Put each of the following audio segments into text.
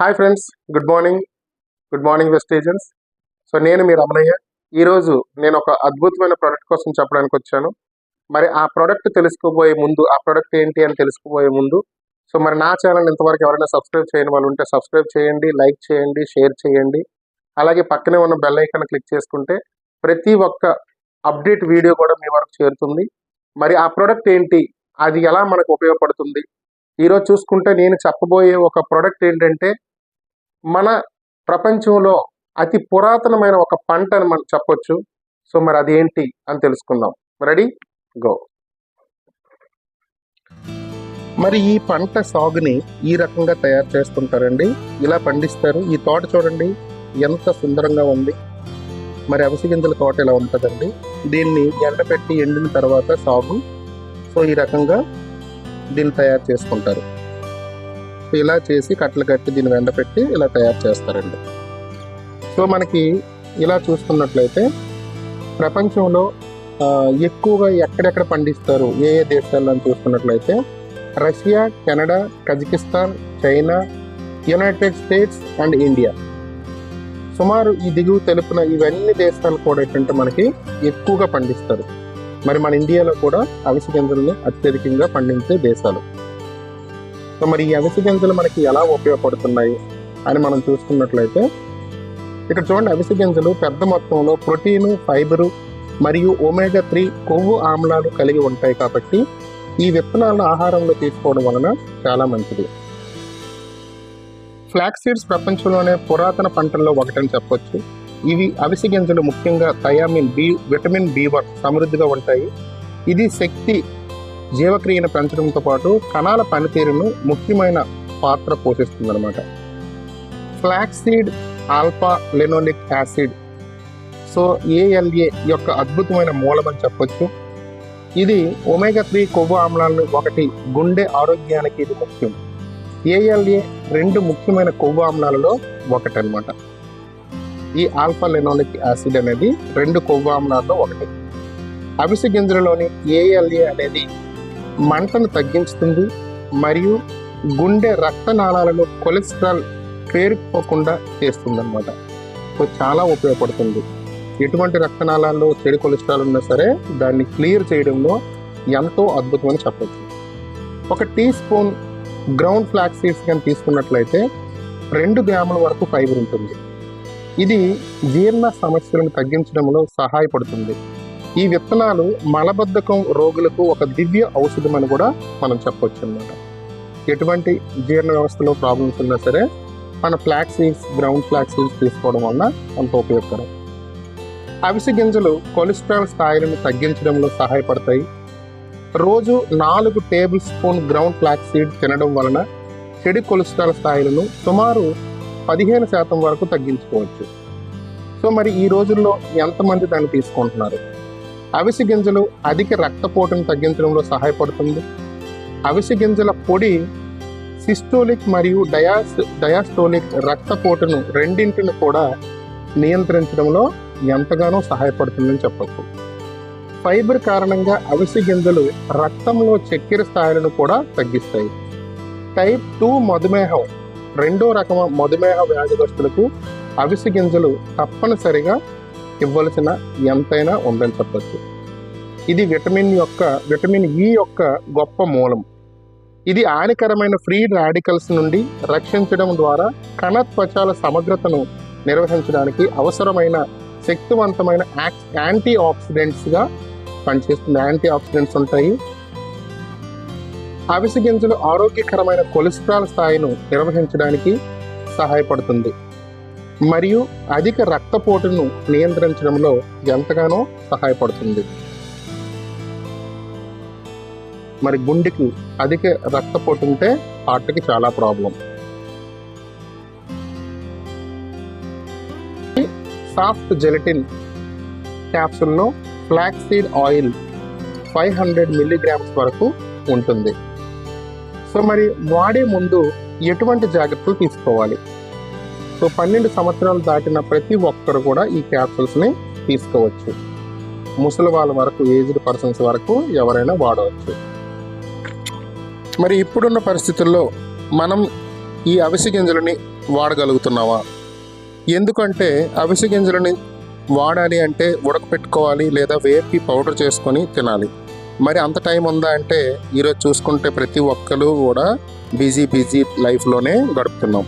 Hi friends, good morning వెస్టేజన్స్. So నేను మీ రమణయ్య. ఈరోజు నేను ఒక అద్భుతమైన ప్రోడక్ట్ కోసం చెప్పడానికి వచ్చాను. మరి ఆ ప్రోడక్ట్ తెలుసుకోబోయే ముందు, ఆ ప్రోడక్ట్ ఏంటి అని తెలుసుకోబోయే ముందు, సో మరి నా ఛానల్ ఇంతవరకు ఎవరైనా సబ్స్క్రైబ్ చేయని వాళ్ళు ఉంటే సబ్స్క్రైబ్ చేయండి, లైక్ చేయండి, షేర్ చేయండి. అలాగే పక్కనే ఉన్న బెల్ ఐకాన్ క్లిక్ చేసుకుంటే ప్రతి ఒక్క అప్డేట్ వీడియో కూడా మీ వరకు చేరుతుంది. మరి ఆ ప్రోడక్ట్ ఏంటి, అది ఎలా మనకు ఉపయోగపడుతుంది, ఈరోజు చూసుకుంటే నేను చెప్పబోయే ఒక ప్రోడక్ట్ ఏంటంటే మన ప్రపంచంలో అతి పురాతనమైన ఒక పంట అని మనం చెప్పొచ్చు. సో మరి అది ఏంటి అని తెలుసుకుందాం. Ready, go. మరి ఈ పంట సాగుని ఈ రకంగా తయారు చేసుకుంటారండి. ఇలా పండిస్తారు. ఈ తోట చూడండి ఎంత సుందరంగా ఉంది. మరి అవిసె గింజల తోట ఇలా ఉంటుందండి. దీన్ని ఎండపెట్టి ఎండిన తర్వాత సాగు. సో ఈ రకంగా దీన్ని తయారు చేసుకుంటారు. ఇలా చేసి కట్టలు కట్టి దీన్ని ఎండపెట్టి ఇలా తయారు చేస్తారండి. సో మనకి ఇలా చూసుకున్నట్లయితే ప్రపంచంలో ఎక్కువగా ఎక్కడెక్కడ పండిస్తారు, ఏ ఏ దేశాల్లో అని చూసుకున్నట్లయితే Russia, Canada, Kazakhstan, China, United states and India. సుమారు ఈ దిగువ తెలుపున ఇవన్నీ దేశాలు కూడా ఏంటంటే మనకి ఎక్కువగా పండిస్తారు. మరి మన ఇండియాలో కూడా అవిసె గింజలను అత్యధికంగా పండించే దేశాలు. సో మరి ఈ అవిసె గింజలు మనకి ఎలా ఉపయోగపడుతున్నాయి అని మనం చూసుకున్నట్లయితే ఇక్కడ చూడండి, అవిసె గింజలు పెద్ద మొత్తంలో ప్రోటీను, ఫైబరు మరియు ఒమేగా 3 కొవ్వు ఆమ్లాలు కలిగి ఉంటాయి. కాబట్టి ఈ విత్తనాలను ఆహారంలో తీసుకోవడం వలన చాలా మంచిది. ఫ్లాక్స్ సీడ్స్ ప్రపంచంలోనే పురాతన పంటల్లో ఒకటని చెప్పొచ్చు. ఇవి అవిసె గింజలు ముఖ్యంగా థయామిన్ బి, విటమిన్ B1 సమృద్ధిగా ఉంటాయి. ఇది శక్తి, జీవక్రియను పెంచడంతో పాటు కణాల పనితీరును ముఖ్యమైన పాత్ర పోషిస్తుంది అనమాట. Flax seed alpha linoleic acid, so ALA యొక్క అద్భుతమైన మూలం అని చెప్పొచ్చు. ఇది ఒమేగా 3 కొవ్వు ఆమ్లాలను ఒకటి, గుండె ఆరోగ్యానికి ఇది ముఖ్యం. ALA 2 ముఖ్యమైన కొవ్వు ఆమ్లాలలో ఒకటి అనమాట. ఈ ఆల్ఫా లెనోలిక్ యాసిడ్ అనేది 2 కొవ్వు ఆమ్లాల్లో ఒకటి. అవిసె గింజలలోని ALA అనేది మంటను తగ్గించుతుంది మరియు గుండె రక్తనాళాలలో కొలెస్ట్రాల్ పేరుకుపోకుండా చేస్తుంది అనమాట. సో చాలా ఉపయోగపడుతుంది. ఎటువంటి రక్తనాళాల్లో చెడు కొలెస్ట్రాల్ ఉన్నా సరే దాన్ని క్లియర్ చేయడంలో ఎంతో అద్భుతమని చెప్పచ్చు. 1 teaspoon ground flax seeds కానీ తీసుకున్నట్లయితే 2 గ్రాముల వరకు ఫైబర్ ఉంటుంది. ఇది జీర్ణ సమస్యలను తగ్గించడంలో సహాయపడుతుంది. ఈ విత్తనాలు మలబద్ధకం రోగులకు ఒక దివ్య ఔషధం అని కూడా మనం చెప్పొచ్చు అన్నమాట. ఎటువంటి జీర్ణ వ్యవస్థలో ప్రాబ్లమ్స్ ఉన్నా సరే మన flax seeds, ground flax seeds తీసుకోవడం వల్ల అంత ఉపయోగకరం. అవిసె గింజలు కొలెస్ట్రాల్ స్థాయిలను తగ్గించడంలో సహాయపడతాయి. రోజు 4 table spoon ground flax seed తినడం వలన చెడు కొలెస్ట్రాల్ స్థాయిలను సుమారు 15% వరకు తగ్గించుకోవచ్చు. సో మరి ఈ రోజుల్లో ఎంతమంది దాన్ని తీసుకుంటున్నారు? అవిసె గింజలు అధిక రక్తపోటును తగ్గించడంలో సహాయపడుతుంది. అవిసె గింజల పొడి సిస్టోలిక్ మరియు డయాస్టోలిక్ రక్తపోటును రెండింటిని కూడా నియంత్రించడంలో ఎంతగానో సహాయపడుతుందని చెప్పచ్చు. ఫైబర్ కారణంగా అవిసె గింజలు రక్తంలో చక్కెర స్థాయిలను కూడా తగ్గిస్తాయి. టైప్ 2 మధుమేహం, 2వ రకం మధుమేహ వ్యాధిగ్రస్తులకు అవిసె గింజలు తప్పనిసరిగా ఇవ్వాల్సిన ఎంతైనా ఉందని చెప్పచ్చు. ఇది విటమిన్ E యొక్క గొప్ప మూలం. ఇది హానికరమైన ఫ్రీ రాడికల్స్ నుండి రక్షించడం ద్వారా కణ త్వచాల సమగ్రతను నిర్వహించడానికి అవసరమైన శక్తివంతమైన యాంటీ ఆక్సిడెంట్స్గా పనిచేస్తుంది. యాంటీ ఆక్సిడెంట్స్ ఉంటాయి. అవిసె గింజలు ఆరోగ్యకరమైన కొలెస్ట్రాల్ స్థాయిను నిర్వహించడానికి సహాయపడుతుంది మరియు అధిక రక్తపోటును నియంత్రించడంలో ఎంతగానో సహాయపడుతుంది. మరి గుండెకి అధిక రక్తపోటు ఉంటే హార్ట్కి చాలా ప్రాబ్లం. సాఫ్ట్ జెలటిన్ క్యాప్సూల్లో ఫ్లాక్స్ సీడ్ ఆయిల్ 500 మిల్లీగ్రామ్స్ వరకు ఉంటుంది. సో మరి వాడే ముందు ఎటువంటి జాగ్రత్తలు తీసుకోవాలి? సో 12 సంవత్సరాలు దాటిన ప్రతి ఒక్కరు కూడా ఈ క్యాప్సూల్స్ని తీసుకోవచ్చు. ముసలి వాళ్ళ వరకు, ఏజ్డ్ పర్సన్స్ వరకు ఎవరైనా వాడవచ్చు. మరి ఇప్పుడున్న పరిస్థితుల్లో మనం ఈ అవిసె గింజలని వాడగలుగుతున్నావా? ఎందుకంటే అవిసె గింజలని వాడాలి అంటే ఉడకపెట్టుకోవాలి లేదా వేపి పౌడర్ చేసుకొని తినాలి. మరి అంత టైం ఉందా అంటే ఈరోజు చూసుకుంటే ప్రతి ఒక్కరు కూడా బిజీ లైఫ్లోనే గడుపుతున్నాం.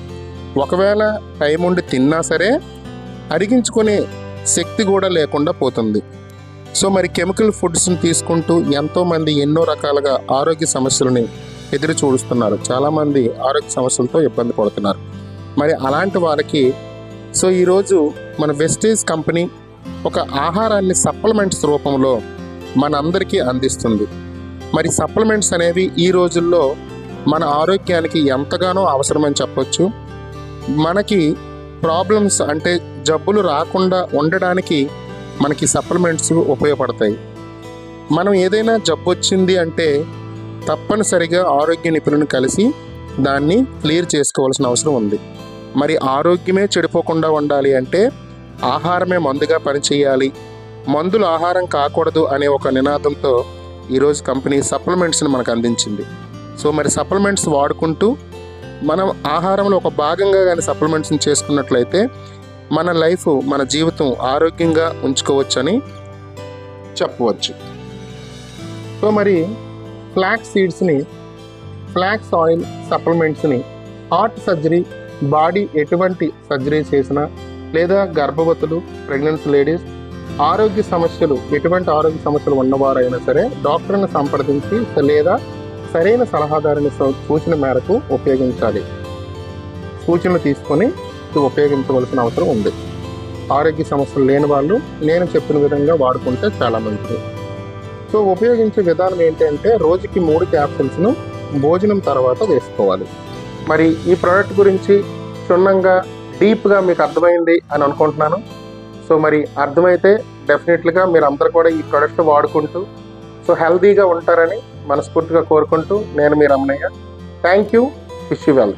ఒకవేళ టైం ఉండి తిన్నా సరే అరిగించుకునే శక్తి కూడా లేకుండా పోతుంది. సో మరి కెమికల్ ఫుడ్స్ని తీసుకుంటూ ఎంతోమంది ఎన్నో రకాలుగా ఆరోగ్య సమస్యలని ఎదురు చూస్తున్నారు. చాలామంది ఆరోగ్య సమస్యలతో ఇబ్బంది పడుతున్నారు. మరి అలాంటి వారికి సో ఈరోజు మన వెస్టేజ్ కంపెనీ ఒక ఆహారాన్ని సప్లిమెంట్స్ రూపంలో మనందరికీ అందిస్తుంది. మరి సప్లిమెంట్స్ అనేవి ఈ రోజుల్లో మన ఆరోగ్యానికి ఎంతగానో అవసరమని చెప్పొచ్చు. మనకి ప్రాబ్లమ్స్ అంటే జబ్బులు రాకుండా ఉండడానికి మనకి సప్లిమెంట్స్ ఉపయోగపడతాయి. మనం ఏదైనా జబ్బు వచ్చింది అంటే తప్పనిసరిగా ఆరోగ్య నిపుణులను కలిసి దాన్ని క్లియర్ చేసుకోవాల్సిన అవసరం ఉంది. మరి ఆరోగ్యమే చెడిపోకుండా ఉండాలి అంటే ఆహారమే మందుగా పనిచేయాలి, మందులు ఆహారం కాకూడదు అనే ఒక నినాదంతో ఈరోజు కంపెనీ సప్లిమెంట్స్ని మనకు అందించింది. సో మరి సప్లిమెంట్స్ వాడుకుంటూ మనం ఆహారంలో ఒక భాగంగా కానీ సప్లిమెంట్స్ని చేసుకున్నట్లయితే మన లైఫ్ మన జీవితం ఆరోగ్యంగా ఉంచుకోవచ్చని చెప్పవచ్చు. సో మరి ఫ్లాక్స్ సీడ్స్ని, ఫ్లాక్స్ ఆయిల్ సప్లిమెంట్స్ని హార్ట్ సర్జరీ, బాడీ ఎటువంటి సర్జరీ చేసినా లేదా గర్భవతులు, ప్రెగ్నెన్సీ లేడీస్, ఆరోగ్య సమస్యలు ఎటువంటి ఆరోగ్య సమస్యలు ఉన్నవారైనా సరే డాక్టర్ని సంప్రదించి లేదా సరైన సలహాదారుని సూచన మేరకు ఉపయోగించాలి. సూచనలు తీసుకొని ఉపయోగించవలసిన అవసరం ఉంది. ఆరోగ్య సమస్యలు లేని వాళ్ళు నేను చెప్పిన విధంగా వాడుకుంటే చాలా మంచిది. సో ఉపయోగించే విధానం ఏంటంటే రోజుకి 3 క్యాప్సూల్స్ను భోజనం తర్వాత వేసుకోవాలి. మరి ఈ ప్రోడక్ట్ గురించి క్షుణ్ణంగా డీప్గా మీకు అర్థమైంది అని అనుకుంటున్నాను. సో మరి అర్థమైతే డెఫినెట్లీగా మీరు అందరూ కూడా ఈ ప్రోడక్ట్ వాడుకుంటూ సో హెల్తీగా ఉంటారని మనస్ఫూర్తిగా కోరుకుంటూ నేను మీ Ramanaiah. Thank you. Wish you well.